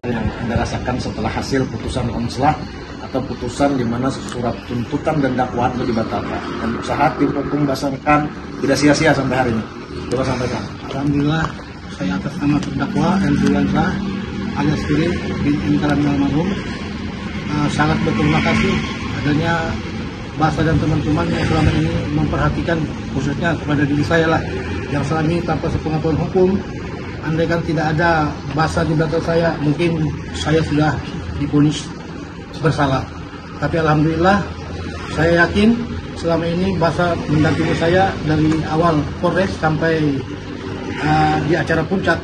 yang Anda rasakan setelah hasil putusan Omslah atau putusan di mana surat tuntutan dan dakwaan itu dibatalkan, dan usaha tim hukum Basarkan tidak sia-sia sampai hari ini. Coba sampaikan. Alhamdulillah, saya atas nama terdakwa Endriansah alias Kiri bin Inkaran almarhum sangat berterima kasih adanya Basa dan teman-teman yang selama ini memperhatikan, khususnya kepada diri saya lah, yang selama ini tanpa sepengetahuan hukum. Andaikan tidak ada Basa di belakang saya, mungkin saya sudah divonis bersalah. Tapi alhamdulillah, saya yakin selama ini Basa mendampingi saya dari awal Polres sampai di acara puncak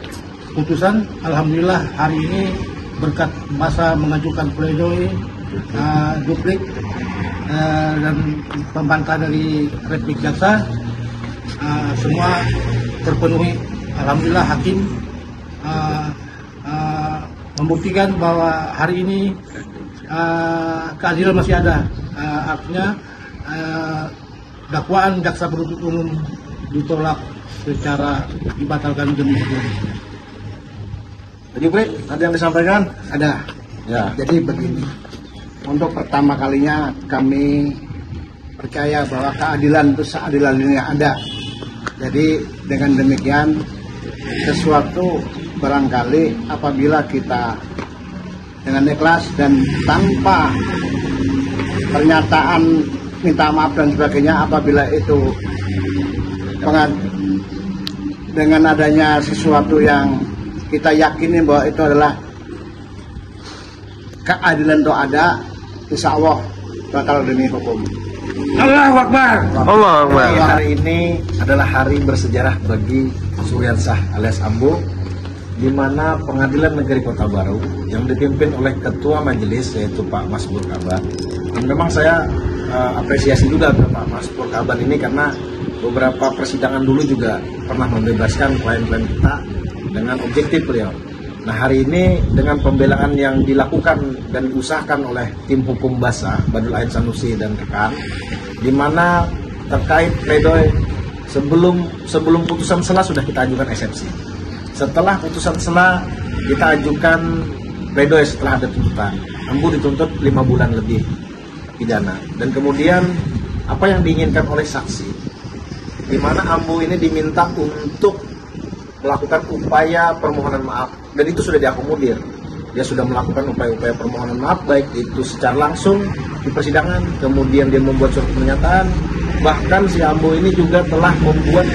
putusan. Alhamdulillah hari ini berkat Basa mengajukan pledoi duplik dan pembantah dari replik jaksa, semua terpenuhi. Alhamdulillah hakim membuktikan bahwa hari ini keadilan masih ada. Artinya dakwaan jaksa penuntut umum ditolak secara dibatalkan demi hukum. Jupri, ada yang disampaikan? Ada. Ya. Jadi begini, untuk pertama kalinya kami percaya bahwa keadilan itu seadil-adilnya ada. Jadi dengan demikian, sesuatu barangkali apabila kita dengan ikhlas dan tanpa pernyataan minta maaf dan sebagainya, apabila itu dengan adanya sesuatu yang kita yakini bahwa itu adalah keadilan itu ada, insya Allah bakal demi hukum. Allahu Akbar. Allahu Akbar. Hari ini adalah hari bersejarah bagi Suriansah alias Ambo, di mana Pengadilan Negeri Kota Baru yang dipimpin oleh Ketua Majelis yaitu Pak Masbur Kaban. Dan memang saya apresiasi juga ke Pak Masbur Kaban ini karena beberapa persidangan dulu juga pernah membebaskan klien-klien kita dengan objektif beliau. Nah hari ini dengan pembelaan yang dilakukan dan diusahakan oleh tim hukum Basa, Badul Ain Sanusi dan rekan, di mana terkait pledoi sebelum putusan sela sudah kita ajukan eksepsi. Setelah putusan sela kita ajukan pledoi setelah ada tuntutan. Ambu dituntut 5 bulan lebih pidana. Dan kemudian apa yang diinginkan oleh saksi, di mana Ambu ini diminta untuk melakukan upaya permohonan maaf, dan itu sudah diakomodir. Dia sudah melakukan upaya-upaya permohonan maaf, baik itu secara langsung di persidangan, kemudian dia membuat surat pernyataan, bahkan si Ambo ini juga telah membuat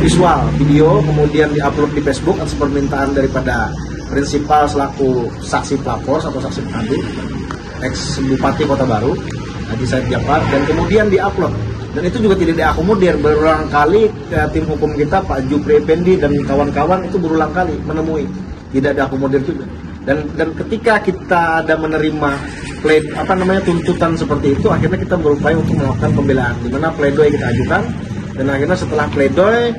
visual video, kemudian diupload di Facebook atas permintaan daripada prinsipal selaku saksi pelapor atau saksi pengadil, ex Bupati Kota Baru, Haji Said Jafar, dan kemudian diupload. Dan itu juga tidak diakomodir. Berulang kali tim hukum kita Pak Jupri Effendi dan kawan-kawan itu berulang kali menemui, tidak diakomodir juga. Dan ketika kita ada menerima tuntutan seperti itu, akhirnya kita berupaya untuk melakukan pembelaan, di mana pledoi kita ajukan, dan akhirnya setelah pledoi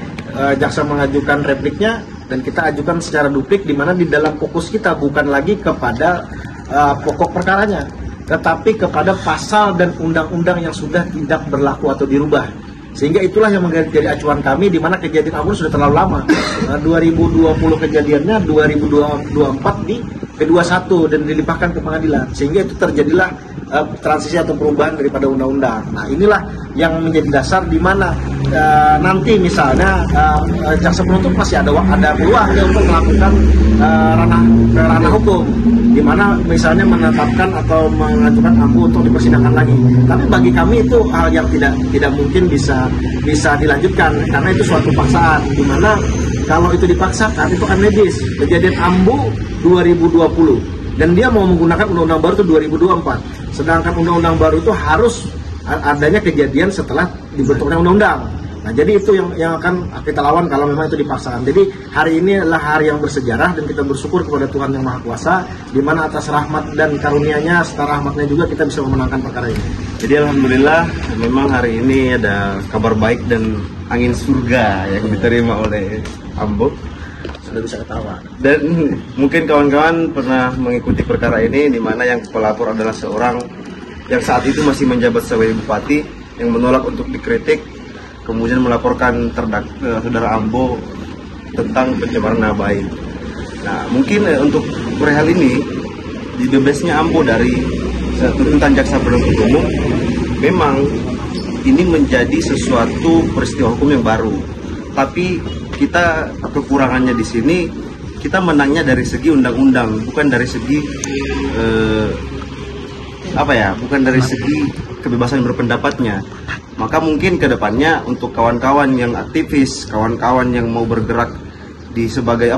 jaksa mengajukan repliknya dan kita ajukan secara duplik, di mana di dalam fokus kita bukan lagi kepada pokok perkaranya, tetapi kepada pasal dan undang-undang yang sudah tidak berlaku atau dirubah. Sehingga itulah yang menjadi acuan kami, di mana kejadian Ambon sudah terlalu lama. 2020 kejadiannya, 2024 di P21 dan dilimpahkan ke pengadilan. Sehingga itu terjadilah transisi atau perubahan daripada undang-undang. Nah inilah yang menjadi dasar di mana nanti misalnya jaksa penuntut masih ada peluang untuk melakukan ranah hukum, di mana misalnya menetapkan atau mengajukan Ambu untuk dipersidangkan lagi. Tapi bagi kami itu hal yang tidak mungkin bisa dilanjutkan, karena itu suatu paksaan, di mana kalau itu dipaksakan itu akan medis. Kejadian Ambu 2020 dan dia mau menggunakan undang-undang baru itu 2024, sedangkan undang-undang baru itu harus adanya kejadian setelah dibentuknya undang-undang. Nah jadi itu yang akan kita lawan kalau memang itu dipaksakan. Jadi hari ini adalah hari yang bersejarah, dan kita bersyukur kepada Tuhan Yang Maha Kuasa, di mana atas rahmat dan karunia-Nya serta rahmatnya juga kita bisa memenangkan perkara ini. Jadi alhamdulillah memang hari ini ada kabar baik dan angin surga yang diterima oleh Ambo. Sudah bisa ketawa. Dan mungkin kawan-kawan pernah mengikuti perkara ini, di mana yang pelapor adalah seorang yang saat itu masih menjabat sebagai bupati, yang menolak untuk dikritik, kemudian melaporkan saudara Ambo tentang pencemaran nama baik. Nah mungkin untuk perihal ini, dibebasnya Ambo dari tuntutan jaksa penuntut umum, memang ini menjadi sesuatu peristiwa hukum yang baru. Tapi kita kekurangannya di sini, kita menangnya dari segi undang-undang, bukan dari segi bukan dari segi kebebasan berpendapatnya. Maka mungkin ke depannya untuk kawan-kawan yang aktivis, kawan-kawan yang mau bergerak di sebagai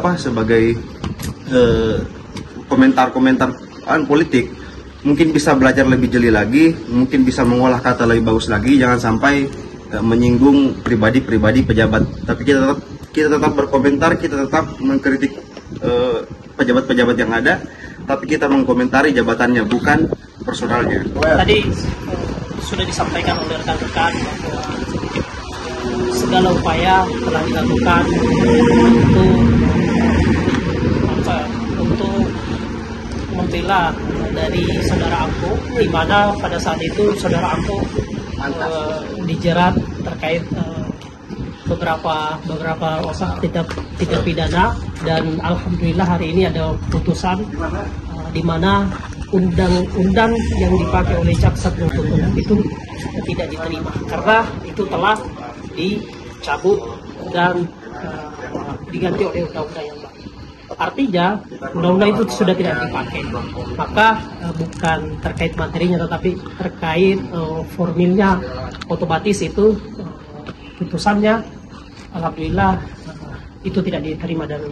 komentar-komentar politik, mungkin bisa belajar lebih jeli lagi, mungkin bisa mengolah kata lebih bagus lagi, jangan sampai menyinggung pribadi-pribadi pejabat. Tapi kita tetap berkomentar, kita tetap mengkritik pejabat-pejabat yang ada, tapi kita mengkomentari jabatannya, bukan personalnya. Tadi sudah disampaikan oleh rekan-rekan bahwa segala upaya telah dilakukan untuk membela dari saudara Ambo, di mana pada saat itu saudara Ambo dijerat terkait beberapa tindak pidana, dan alhamdulillah hari ini ada putusan di mana undang-undang yang dipakai oleh jaksa penuntut umum itu tidak diterima karena itu telah dicabut dan diganti oleh undang-undang yang baru. Artinya undang-undang itu sudah tidak dipakai, maka bukan terkait materinya tetapi terkait formilnya, otomatis itu putusannya alhamdulillah itu tidak diterima, dan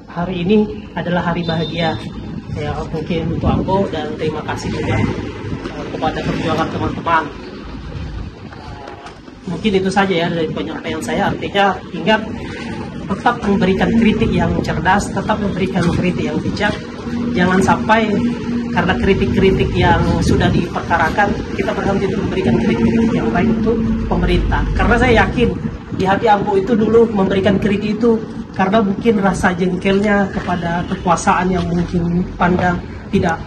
hari ini adalah hari bahagia ya mungkin untuk Ambo, dan terima kasih juga kepada perjuangan teman-teman. Mungkin itu saja ya dari penyampaian saya. Artinya ingat, tetap memberikan kritik yang cerdas, tetap memberikan kritik yang bijak. Jangan sampai karena kritik-kritik yang sudah diperkarakan kita berhenti untuk memberikan kritik yang baik untuk pemerintah. Karena saya yakin di hati Ambo itu dulu memberikan kritik itu karena mungkin rasa jengkelnya kepada kekuasaan yang mungkin pandang tidak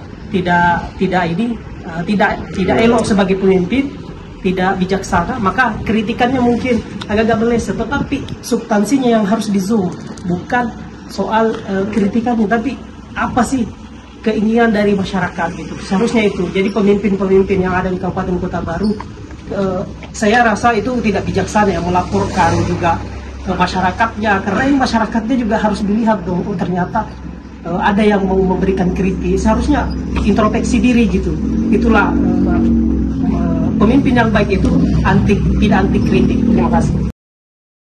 elok sebagai pemimpin, tidak bijaksana, maka kritikannya mungkin agak-agak meleset. Tetapi substansinya yang harus di zoom, bukan soal kritikannya, tapi apa sih keinginan dari masyarakat gitu. Seharusnya itu. Jadi pemimpin-pemimpin yang ada di Kabupaten Kota Baru, saya rasa itu tidak bijaksana ya melaporkan juga ke masyarakatnya, karena ini masyarakatnya juga harus dilihat dong, oh ternyata ada yang mau memberikan kritik, seharusnya introspeksi diri gitu. Itulah pemimpin yang baik itu tidak anti kritik. Terima kasih.